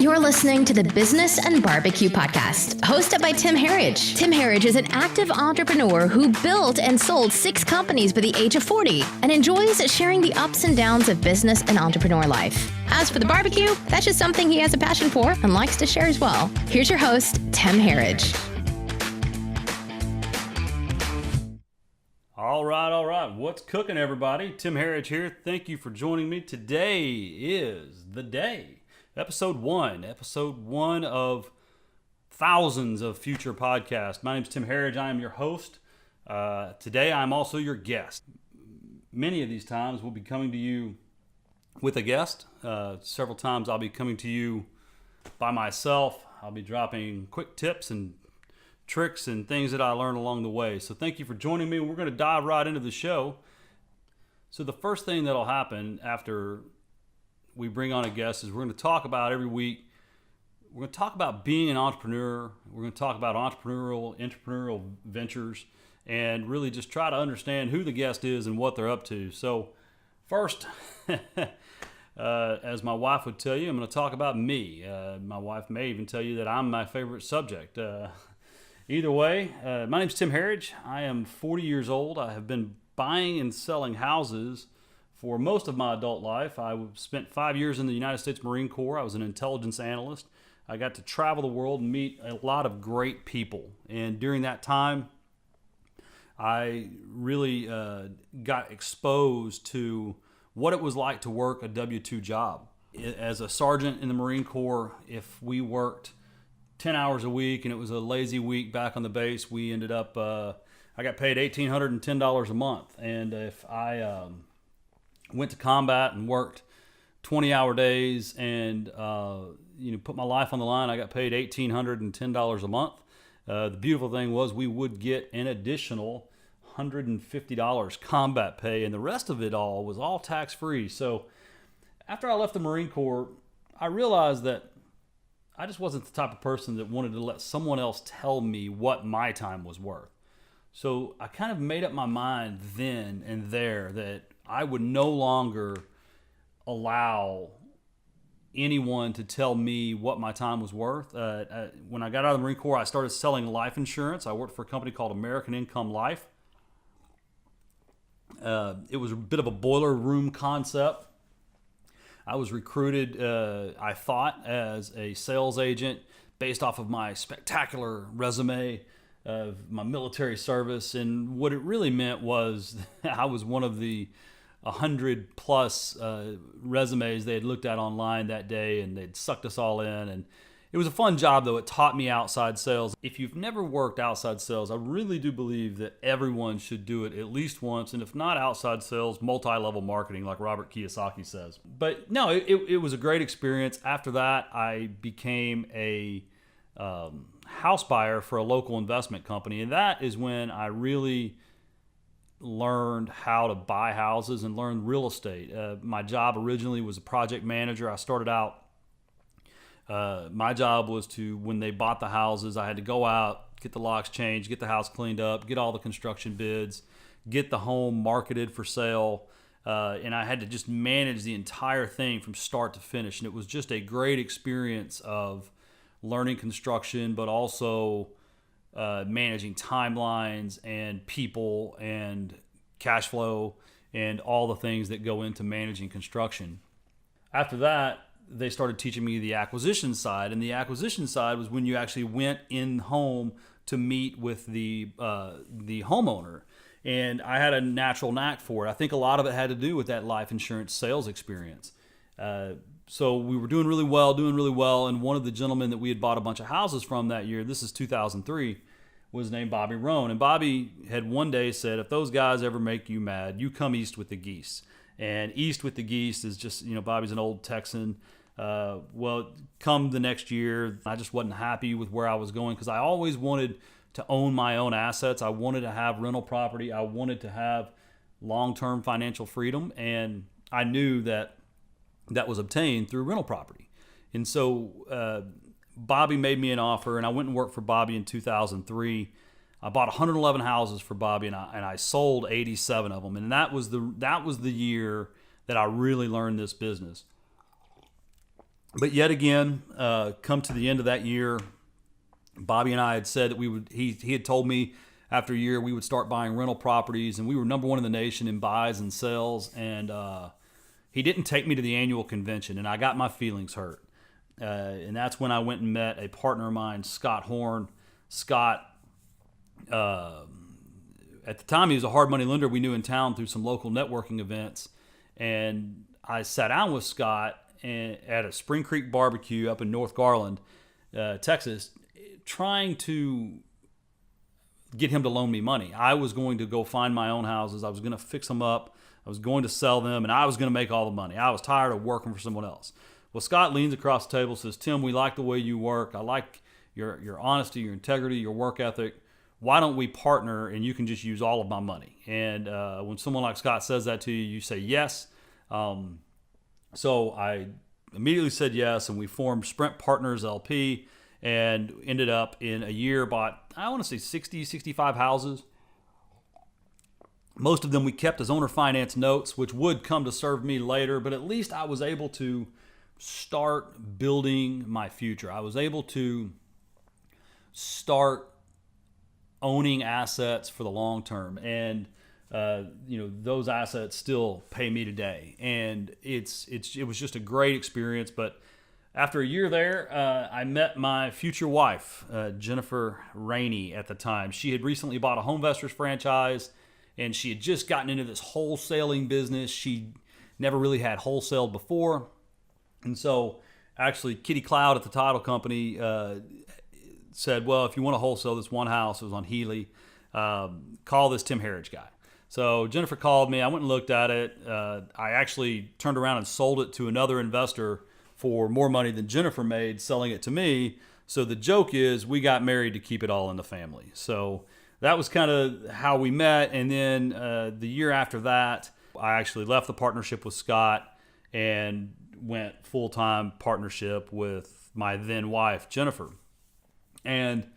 You're listening to the Business and Barbecue Podcast, hosted by Tim Harridge. Tim Harridge is an active entrepreneur who built and sold 6 companies by the age of 40 and enjoys sharing the ups and downs of business and entrepreneur life. As for the barbecue, that's just something he has a passion for and likes to share as well. Here's your host, Tim Harridge. All right. What's cooking, everybody? Tim Harridge here. Thank you for joining me. Today is the day. Episode one of thousands of future podcasts. My name is Tim Harridge. I am your host. Today, I'm also your guest. Many of these times, we'll be coming to you with a guest. Several times, I'll be coming to you by myself. I'll be dropping quick tips and tricks and things that I learned along the way. So thank you for joining me. We're going to dive right into the show. So the first thing that'll happen after we bring on a guest is we're going to talk about every week. We're going to talk about being an entrepreneur. We're going to talk about entrepreneurial ventures and really just try to understand who the guest is and what they're up to. So first, as my wife would tell you, I'm going to talk about me. My wife may even tell you that I'm my favorite subject. Either way, my name's Tim Harridge. I am 40 years old. I have been buying and selling houses for most of my adult life. I spent 5 years in the United States Marine Corps. I was an intelligence analyst. I got to travel the world and meet a lot of great people. And during that time, I really got exposed to what it was like to work a W-2 job. As a sergeant in the Marine Corps, if we worked 10 hours a week and it was a lazy week back on the base, we ended up, I got paid $1,810 a month. And if I went to combat and worked 20-hour days and put my life on the line, I got paid $1,810 a month. The beautiful thing was we would get an additional $150 combat pay, and the rest of it all was all tax-free. So after I left the Marine Corps, I realized that I just wasn't the type of person that wanted to let someone else tell me what my time was worth. So I kind of made up my mind then and there that I would no longer allow anyone to tell me what my time was worth. When I got out of the Marine Corps, I started selling life insurance. I worked for a company called American Income Life. It was a bit of a boiler room concept. I was recruited, I thought, as a sales agent based off of my spectacular resume of my military service. And what it really meant was I was one of the 100 plus resumes they had looked at online that day, and they'd sucked us all in. And it was a fun job, though. It taught me outside sales. If you've never worked outside sales, I really do believe that everyone should do it at least once. And if not outside sales, multi-level marketing, like Robert Kiyosaki says. But no, it was a great experience. After that, I became a house buyer for a local investment company. And that is when I really learned how to buy houses and learn real estate. My job originally was a project manager. I started out, my job was to, when they bought the houses, I had to go out, get the locks changed, get the house cleaned up, get all the construction bids, get the home marketed for sale. And I had to just manage the entire thing from start to finish. And it was just a great experience of learning construction, but also managing timelines and people and cash flow and all the things that go into managing construction. After that, they started teaching me the acquisition side, and the acquisition side was when you actually went in home to meet with the homeowner. And I had a natural knack for it. I think a lot of it had to do with that life insurance sales experience. So we were doing really well. And one of the gentlemen that we had bought a bunch of houses from that year, this is 2003, was named Bobby Roan. And Bobby had one day said, if those guys ever make you mad, you come east with the geese. And east with the geese is just, Bobby's an old Texan. Well, come the next year, I just wasn't happy with where I was going because I always wanted to own my own assets. I wanted to have rental property. I wanted to have long-term financial freedom. And I knew that was obtained through rental property. And so Bobby made me an offer, and I went and worked for Bobby in 2003. I bought 111 houses for Bobby, and I sold 87 of them. And that was the year that I really learned this business. But yet again, come to the end of that year, Bobby and I had said that we would. He had told me after a year we would start buying rental properties, and we were number one in the nation in buys and sells. And he didn't take me to the annual convention, and I got my feelings hurt. And that's when I went and met a partner of mine, Scott Horn. Scott, at the time, he was a hard money lender we knew in town through some local networking events. And I sat down with Scott at a Spring Creek barbecue up in North Garland, Texas, trying to get him to loan me money. I was going to go find my own houses. I was going to fix them up. I was going to sell them, and I was going to make all the money. I was tired of working for someone else. Well, Scott leans across the table and says, Tim, we like the way you work. I like your honesty, your integrity, your work ethic. Why don't we partner and you can just use all of my money? And when someone like Scott says that to you, you say yes. So I immediately said yes, and we formed Sprint Partners LP and ended up in a year bought, I want to say 60, 65 houses. Most of them we kept as owner finance notes, which would come to serve me later, but at least I was able to start building my future. I was able to start owning assets for the long term, and those assets still pay me today. And it was just a great experience. But after a year there, I met my future wife, Jennifer Rainey at the time. She had recently bought a Homevestors franchise, and she had just gotten into this wholesaling business. She never really had wholesaled before. And so actually Kitty Cloud at the title company said, well, if you want to wholesale this one house, it was on Healy, call this Tim Herridge guy. So Jennifer called me. I went and looked at it. I actually turned around and sold it to another investor for more money than Jennifer made selling it to me. So the joke is we got married to keep it all in the family. So that was kind of how we met. And then the year after that, I actually left the partnership with Scott and went full-time partnership with my then wife, Jennifer. And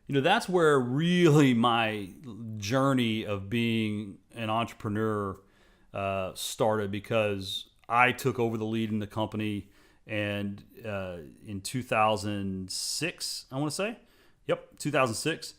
that's where really my journey of being an entrepreneur started, because I took over the lead in the company, and in 2006, I want to say, 2006,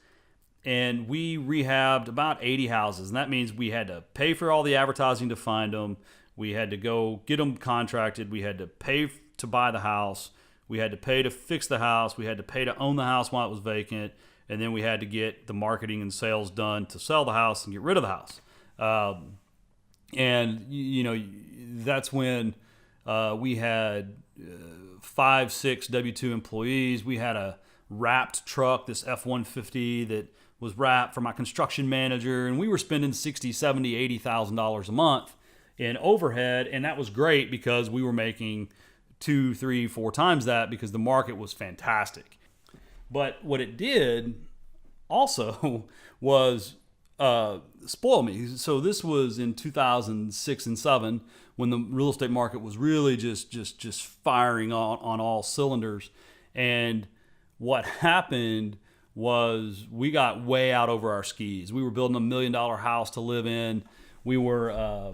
and we rehabbed about 80 houses, and that means we had to pay for all the advertising to find them. We had to go get them contracted. We had to pay to buy the house. We had to pay to fix the house. We had to pay to own the house while it was vacant. And then we had to get the marketing and sales done to sell the house and get rid of the house. That's when we had 5, 6 W-2 employees. We had a wrapped truck, this F-150 that was wrapped for my construction manager. And we were spending $60,000, $70,000, $80,000 a month in overhead. And that was great because we were making 2, 3, 4 times that because the market was fantastic. But what it did also was spoil me. So this was in 2006 and 7 when the real estate market was really just firing on all cylinders. And what happened was we got way out over our skis. We were building $1 million house to live in. We were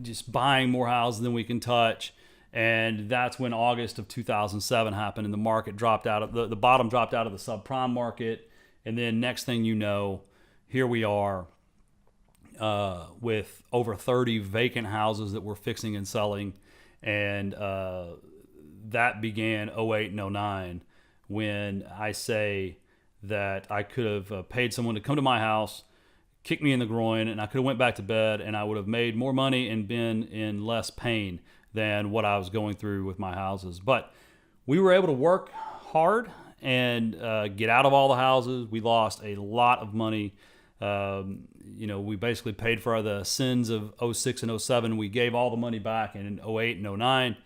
just buying more houses than we can touch. And that's when August of 2007 happened, and the market dropped out of the bottom dropped out of the subprime market. And then next thing you know, here we are with over 30 vacant houses that we're fixing and selling. And that began 08 and 09, when I say that I could have paid someone to come to my house, kick me in the groin, and I could have went back to bed, and I would have made more money and been in less pain than what I was going through with my houses. But we were able to work hard and get out of all the houses. We lost a lot of money. We basically paid for the sins of 06 and 07. We gave all the money back in 08 and 09.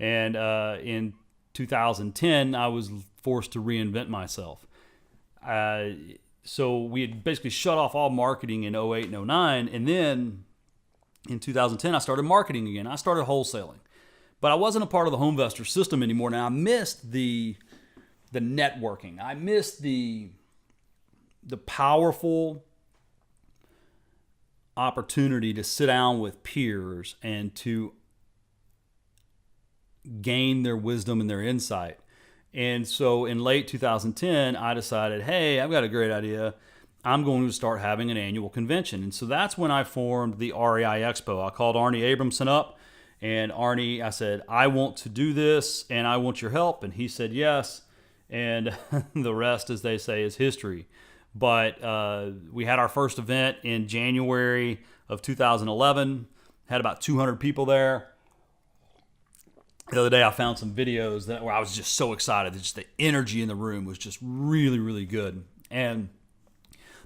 And in 2010, I was forced to reinvent myself. So we had basically shut off all marketing in 08 and 09. And then in 2010, I started marketing again. I started wholesaling. But I wasn't a part of the Homevestor system anymore. Now, I missed the networking. I missed the powerful opportunity to sit down with peers and to gain their wisdom and their insight. And so in late 2010, I decided, hey, I've got a great idea. I'm going to start having an annual convention. And so that's when I formed the REI Expo. I called Arnie Abramson up, and Arnie, I said, I want to do this and I want your help. And he said yes. And the rest, as they say, is history. But we had our first event in January of 2011, had about 200 people there. The other day I found some videos where I was just so excited. Just the energy in the room was just really, really good. And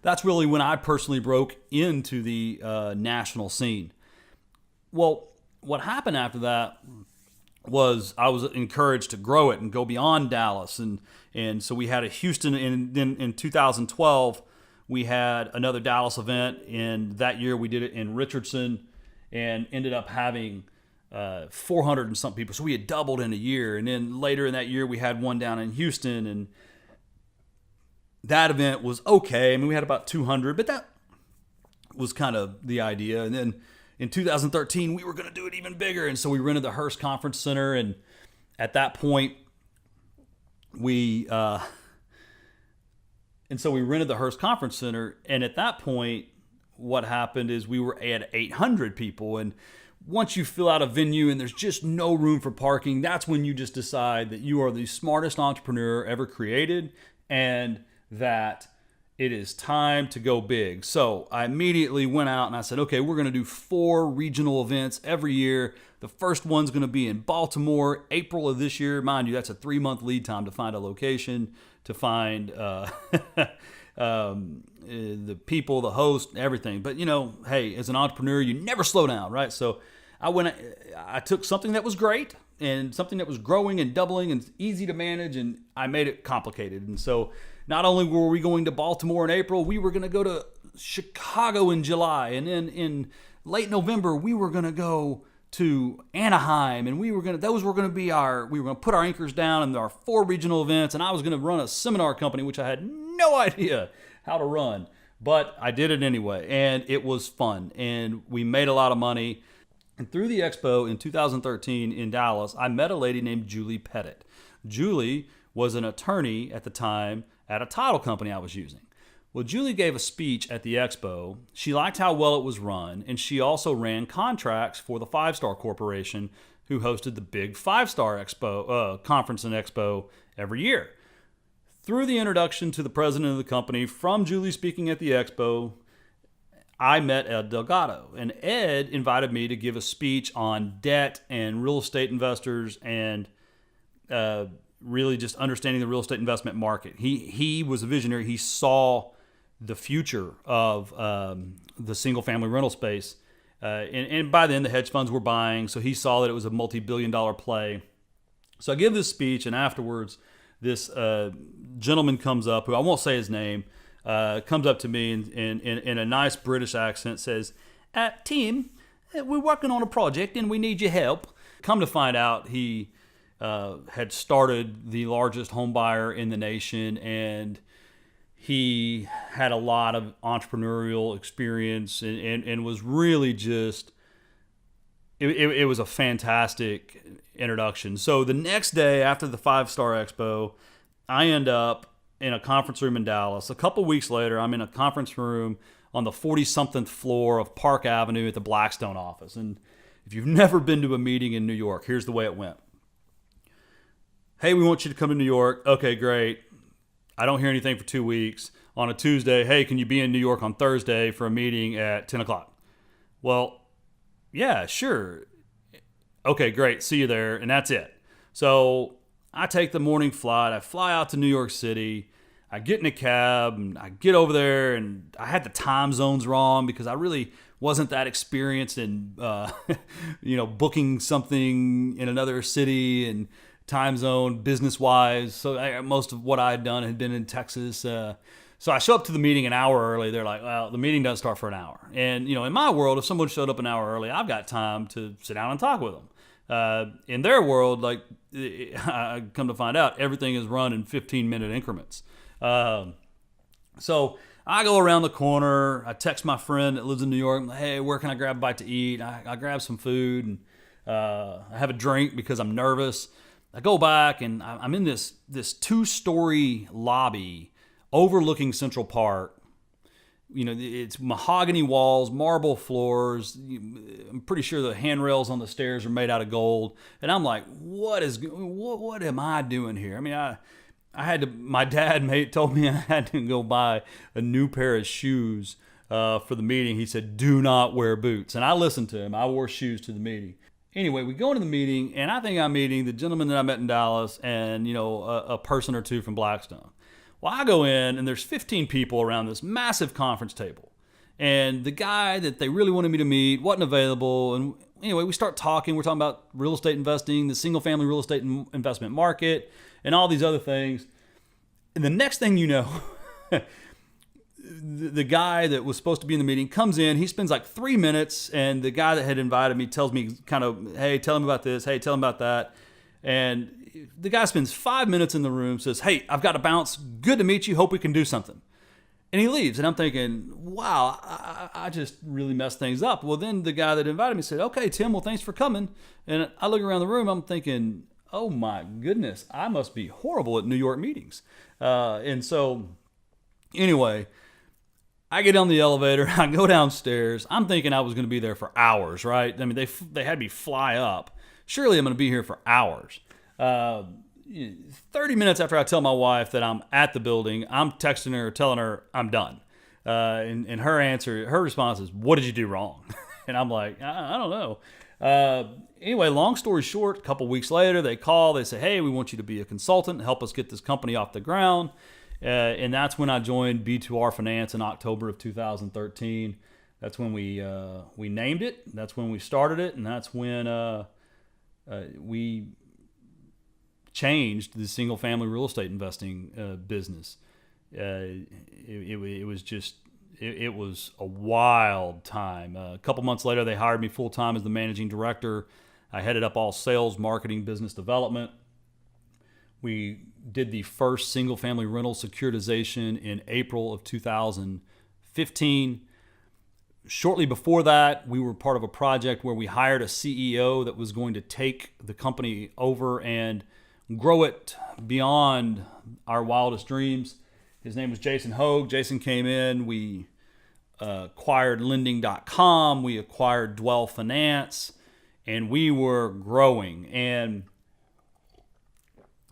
that's really when I personally broke into the national scene. Well, what happened after that was I was encouraged to grow it and go beyond Dallas. And so we had a Houston, and then in 2012, we had another Dallas event. And that year we did it in Richardson and ended up having 400 and some people. So we had doubled in a year. And then later in that year, we had one down in Houston, and that event was okay. I mean, we had about 200, but that was kind of the idea. And then in 2013, we were going to do it even bigger. And so we rented the Hearst Conference Center. And at that point, we rented the Hearst Conference Center. And at that point, what happened is we were at 800 people. And once you fill out a venue and there's just no room for parking, that's when you just decide that you are the smartest entrepreneur ever created and that it is time to go big. So I immediately went out and I said, okay, we're going to do 4 regional events every year. The first one's going to be in Baltimore, April of this year. Mind you, that's a 3-month lead time to find a location, to find the people, the host, everything. But hey, as an entrepreneur, you never slow down, right? So I took something that was great and something that was growing and doubling and easy to manage, and I made it complicated. And so not only were we going to Baltimore in April, we were going to go to Chicago in July. And then in late November, we were going to go to Anaheim, and we were going to put our anchors down in our 4 regional events. And I was going to run a seminar company, which I had no idea how to run, but I did it anyway. And it was fun, and we made a lot of money. And through the expo in 2013 in Dallas, I met a lady named Julie Pettit. Julie was an attorney at the time at a title company I was using. Well, Julie gave a speech at the expo. She liked how well it was run, and she also ran contracts for the 5-Star Corporation, who hosted the big 5-Star Expo conference and expo every year. Through the introduction to the president of the company from Julie speaking at the expo, I met Ed Delgado, and Ed invited me to give a speech on debt and real estate investors and really just understanding the real estate investment market. He was a visionary. He saw the future of the single-family rental space. And by then, the hedge funds were buying, so he saw that it was a multi-billion-dollar play. So I give this speech, and afterwards, this gentleman comes up, who I won't say his name, comes up to me in a nice British accent, says, Tim, we're working on a project, and we need your help. Come to find out, he had started the largest home buyer in the nation, and he had a lot of entrepreneurial experience and was really just, it was a fantastic introduction. So the next day after the 5-Star Expo, I end up in a conference room in Dallas. A couple weeks later, I'm in a conference room on the 40-something floor of Park Avenue at the Blackstone office. And if you've never been to a meeting in New York, here's the way it went. Hey, we want you to come to New York. Okay, great. I don't hear anything for 2 weeks. On a Tuesday, hey, can you be in New York on Thursday for a meeting at 10 o'clock? Well, yeah, sure. Okay, great. See you there. And that's it. So I take the morning flight. I fly out to New York City. I get in a cab and I get over there, and I had the time zones wrong because I really wasn't that experienced in, booking something in another city and time zone business-wise. So most of what I had done had been in Texas. So I show up to the meeting an hour early. They're like, well, the meeting doesn't start for an hour. And, in my world, if someone showed up an hour early, I've got time to sit down and talk with them. In their world, I come to find out, everything is run in 15-minute increments. So I go around the corner. I text my friend that lives in New York. Hey, where can I grab a bite to eat? I grab some food. And I have a drink because I'm nervous. I go back and I'm in this 2-story lobby overlooking Central Park. It's mahogany walls, marble floors. I'm pretty sure the handrails on the stairs are made out of gold. And I'm like, what am I doing here? I mean, I had to. My dad told me I had to go buy a new pair of shoes for the meeting. He said, "Do not wear boots," and I listened to him. I wore shoes to the meeting. Anyway, we go into the meeting, and I think I'm meeting the gentleman that I met in Dallas, and a person or two from Blackstone. Well, I go in, and there's 15 people around this massive conference table. And the guy that they really wanted me to meet wasn't available. And anyway, we start talking. We're talking about real estate investing, the single-family real estate investment market, and all these other things. And the next thing you know, the guy that was supposed to be in the meeting comes in. He spends like 3 minutes, and the guy that had invited me tells me kind of, hey, tell him about this. Hey, tell him about that. And the guy spends 5 minutes in the room, says, hey, I've got to bounce. Good to meet you. Hope we can do something. And he leaves. And I'm thinking, wow, I just really messed things up. Well, then the guy that invited me said, okay, Tim, well, thanks for coming. And I look around the room. I'm thinking, oh, my goodness, I must be horrible at New York meetings. And so anyway, I get on the elevator. I go downstairs. I'm thinking I was going to be there for hours, right? I mean, they had me fly up. Surely I'm going to be here for hours. 30 minutes after I tell my wife that I'm at the building, I'm texting her, telling her I'm done. And her response is, what did you do wrong? And I'm like, I don't know. Anyway, long story short, a couple weeks later, they call. They say, hey, we want you to be a consultant and help us get this company off the ground. And that's when I joined B2R Finance in October of 2013. That's when we named it. That's when we started it. And that's when we changed the single family real estate investing business. It was a wild time. A couple months later, they hired me full time as the managing director. I headed up all sales, marketing, business development. We did the first single family rental securitization in April of 2015. Shortly before that, we were part of a project where we hired a CEO that was going to take the company over and grow it beyond our wildest dreams. His name was Jason Hogue. Jason came in. We acquired lending.com. We acquired Dwell Finance, and we were growing. And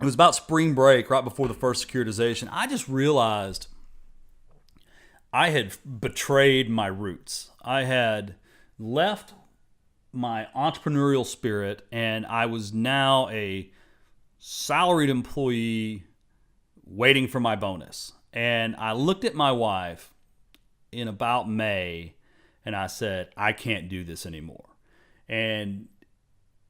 it was about spring break, right before the first securitization. I just realized I had betrayed my roots. I had left my entrepreneurial spirit, and I was now a salaried employee waiting for my bonus. And I looked at my wife in about May, and I said, I can't do this anymore. And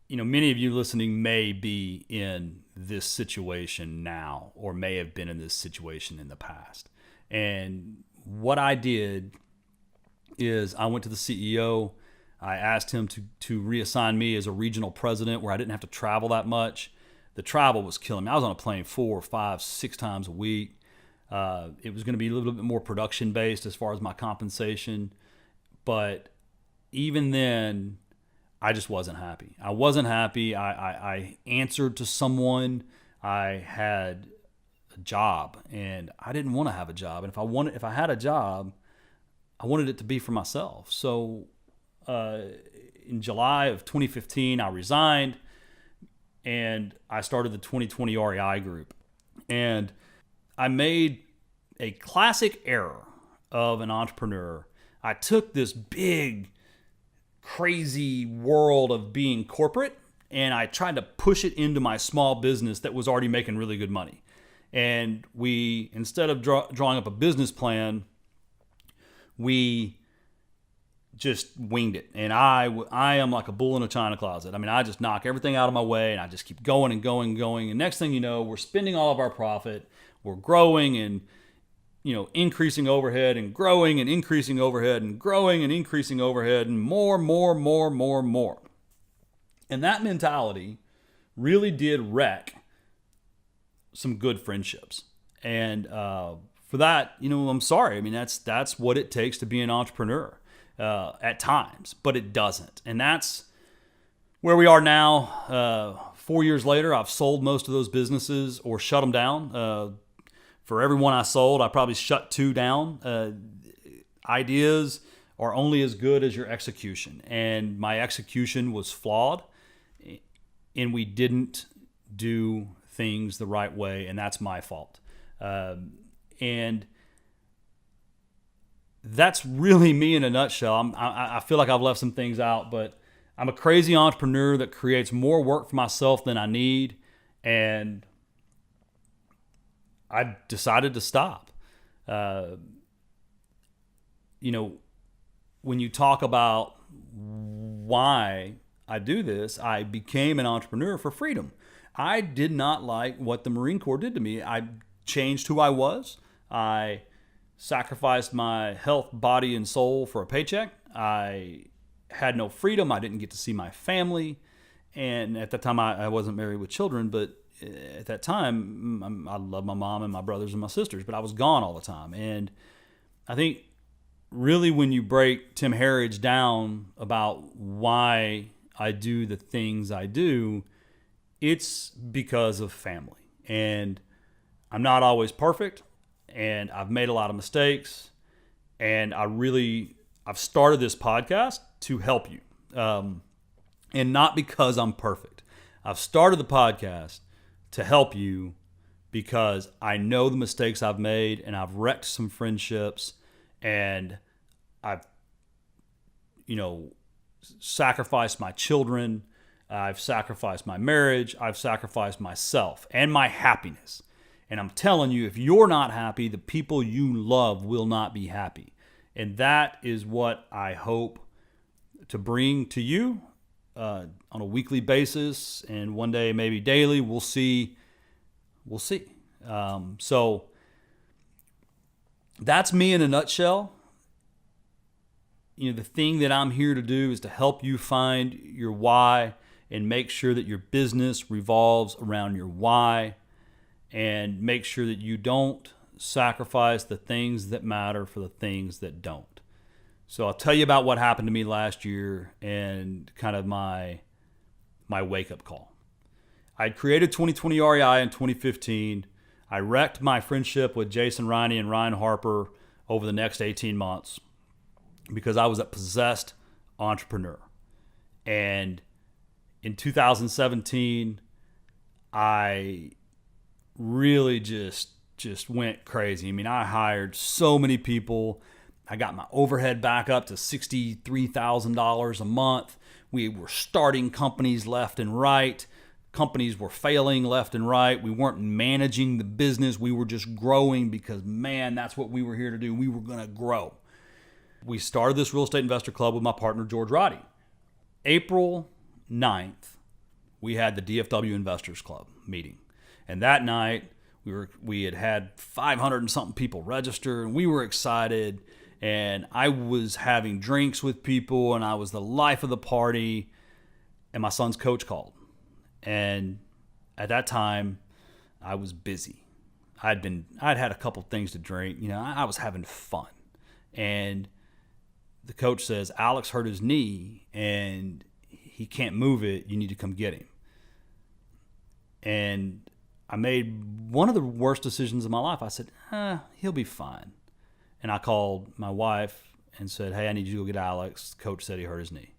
many of you listening may be in this situation now, or may have been in this situation in the past. And what I did is I went to the CEO. I asked him to reassign me as a regional president where I didn't have to travel that much. The travel was killing me. I was on a plane 4, 5, 6 times a week. It was going to be a little bit more production based as far as my compensation. But even then, I just wasn't happy. I wasn't happy. I answered to someone. I had a job, and I didn't want to have a job. And if I had a job, I wanted it to be for myself. So in July of 2015, I resigned, and I started the 2020 REI group. And I made a classic error of an entrepreneur. I took this big, crazy world of being corporate, and I tried to push it into my small business that was already making really good money. And we, instead of drawing up a business plan, we just winged it. And I am like a bull in a china closet. I mean, I just knock everything out of my way, and I just keep going and going and going. And next thing you know, we're spending all of our profit. We're growing and increasing overhead and growing and increasing overhead and growing and increasing overhead and more. And that mentality really did wreck some good friendships. And for that, I'm sorry. I mean, that's what it takes to be an entrepreneur at times, but it doesn't. And that's where we are now, 4 years later, I've sold most of those businesses or shut them down. For every one I sold, I probably shut 2 down. Ideas are only as good as your execution. And my execution was flawed, and we didn't do things the right way, and that's my fault. And that's really me in a nutshell. I feel like I've left some things out, but I'm a crazy entrepreneur that creates more work for myself than I need, and I decided to stop. When you talk about why I do this, I became an entrepreneur for freedom. I did not like what the Marine Corps did to me. I changed who I was. I sacrificed my health, body, and soul for a paycheck. I had no freedom. I didn't get to see my family. And at that time, I wasn't married with children, but at that time, I loved my mom and my brothers and my sisters, but I was gone all the time. And I think really when you break Tim Herridge down about why I do the things I do, it's because of family. And I'm not always perfect, and I've made a lot of mistakes, and I've started this podcast to help you. And not because I'm perfect. I've started the podcast to help you because I know the mistakes I've made, and I've wrecked some friendships, and I've, sacrificed my children. I've sacrificed my marriage. I've sacrificed myself and my happiness. And I'm telling you, if you're not happy, the people you love will not be happy. And that is what I hope to bring to you on a weekly basis, and one day maybe daily. We'll see. So that's me in a nutshell. The thing that I'm here to do is to help you find your why and make sure that your business revolves around your why, and make sure that you don't sacrifice the things that matter for the things that don't. So I'll tell you about what happened to me last year and kind of my wake-up call. I'd created 2020 REI in 2015. I wrecked my friendship with Jason Riney and Ryan Harper over the next 18 months because I was a possessed entrepreneur. And in 2017, I really just went crazy. I mean, I hired so many people. I got my overhead back up to $63,000 a month. We were starting companies left and right. Companies were failing left and right. We weren't managing the business. We were just growing because, man, that's what we were here to do. We were going to grow. We started this real estate investor club with my partner, George Roddy. April 9th, we had the DFW Investors Club meeting. And that night, we had 500 and something people register, and we were excited. And I was having drinks with people, and I was the life of the party. And my son's coach called. And at that time, I was busy. I'd had a couple things to drink. I was having fun. And the coach says, Alex hurt his knee, and he can't move it. You need to come get him. And I made one of the worst decisions of my life. I said, he'll be fine. And I called my wife and said, hey, I need you to go get Alex. The coach said he hurt his knee.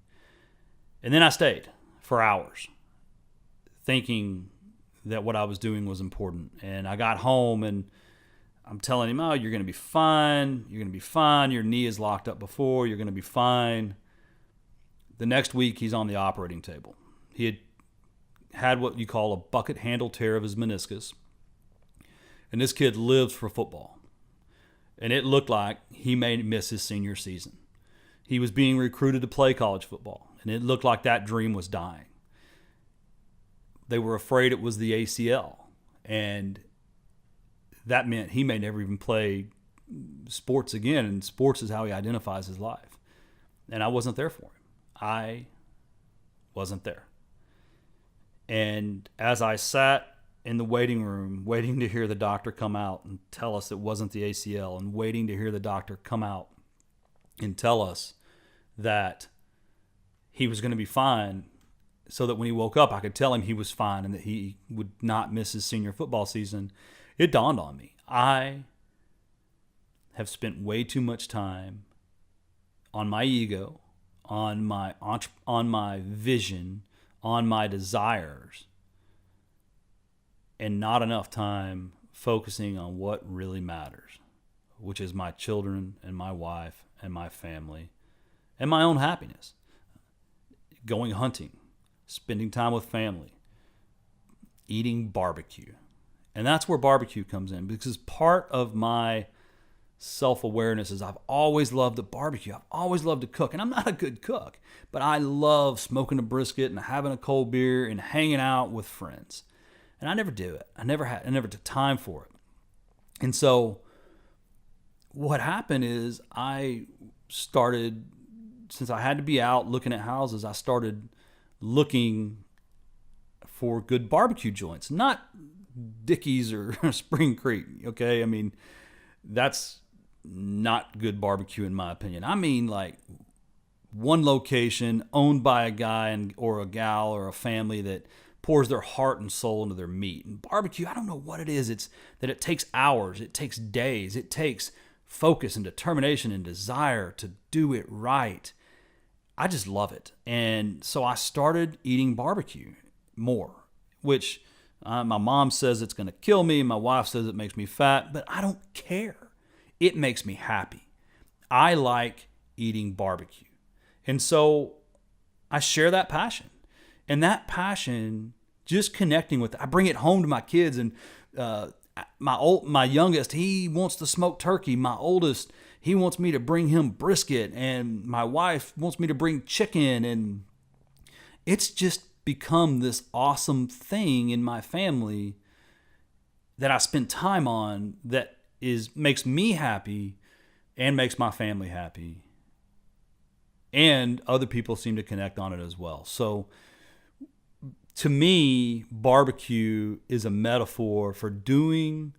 And then I stayed for hours thinking that what I was doing was important. And I got home, and I'm telling him, you're going to be fine. You're going to be fine. Your knee is locked up before. You're going to be fine. The next week, he's on the operating table. He had what you call a bucket handle tear of his meniscus. And this kid lives for football. And it looked like he may miss his senior season. He was being recruited to play college football, and it looked like that dream was dying. They were afraid it was the ACL, and that meant he may never even play sports again, and sports is how he identifies his life. And I wasn't there for him. I wasn't there. And as I sat in the waiting room, waiting to hear the doctor come out and tell us it wasn't the ACL, and waiting to hear the doctor come out and tell us that he was going to be fine, so that when he woke up, I could tell him he was fine and that he would not miss his senior football season, it dawned on me. I have spent way too much time on my ego, on my vision, on my desires, and not enough time focusing on what really matters, which is my children and my wife and my family and my own happiness. Going hunting, spending time with family, eating barbecue. And that's where barbecue comes in, because part of my self-awareness is I've always loved to barbecue. I've always loved to cook. And I'm not a good cook, but I love smoking a brisket and having a cold beer and hanging out with friends. And I never do it. I never took time for it. And so what happened is I started, since I had to be out looking at houses, I started looking for good barbecue joints, not Dickey's or Spring Creek. Okay. I mean, that's not good barbecue in my opinion. I mean, like one location owned by a guy or a gal or a family that pours their heart and soul into their meat. And barbecue, I don't know what it is. It's that it takes hours, it takes days, it takes focus and determination and desire to do it right. I just love it. And so I started eating barbecue more, which my mom says it's going to kill me. My wife says it makes me fat, but I don't care. It makes me happy. I like eating barbecue. And so I share that passion. And that passion, just connecting with it, I bring it home to my kids. And my youngest, he wants to smoke turkey. My oldest, he wants me to bring him brisket. And my wife wants me to bring chicken. And it's just become this awesome thing in my family that I spend time on that makes me happy and makes my family happy. And other people seem to connect on it as well. So to me, barbecue is a metaphor for doing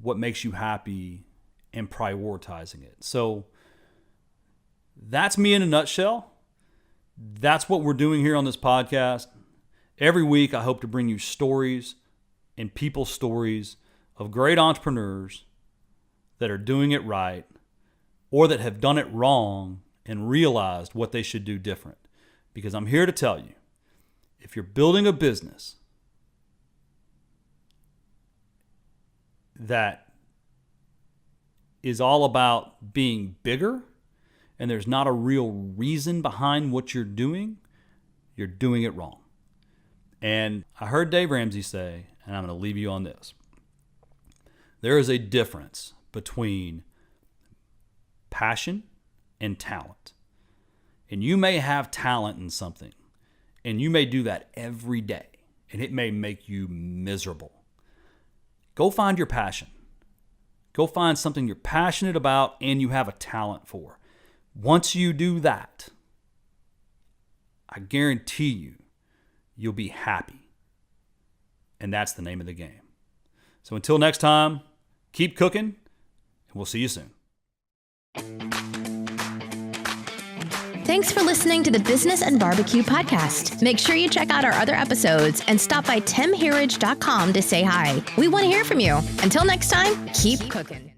what makes you happy and prioritizing it. So that's me in a nutshell. That's what we're doing here on this podcast. Every week, I hope to bring you stories and people's stories of great entrepreneurs that are doing it right or that have done it wrong and realized what they should do different. Because I'm here to tell you, if you're building a business that is all about being bigger and there's not a real reason behind what you're doing it wrong. And I heard Dave Ramsey say, and I'm going to leave you on this, there is a difference between passion and talent. And you may have talent in something, and you may do that every day, and it may make you miserable. Go find your passion. Go find something you're passionate about and you have a talent for. Once you do that, I guarantee you'll be happy. And that's the name of the game. So until next time, keep cooking, and we'll see you soon. Thanks for listening to the Business and Barbecue podcast. Make sure you check out our other episodes and stop by timherridge.com to say hi. We want to hear from you. Until next time, keep cooking.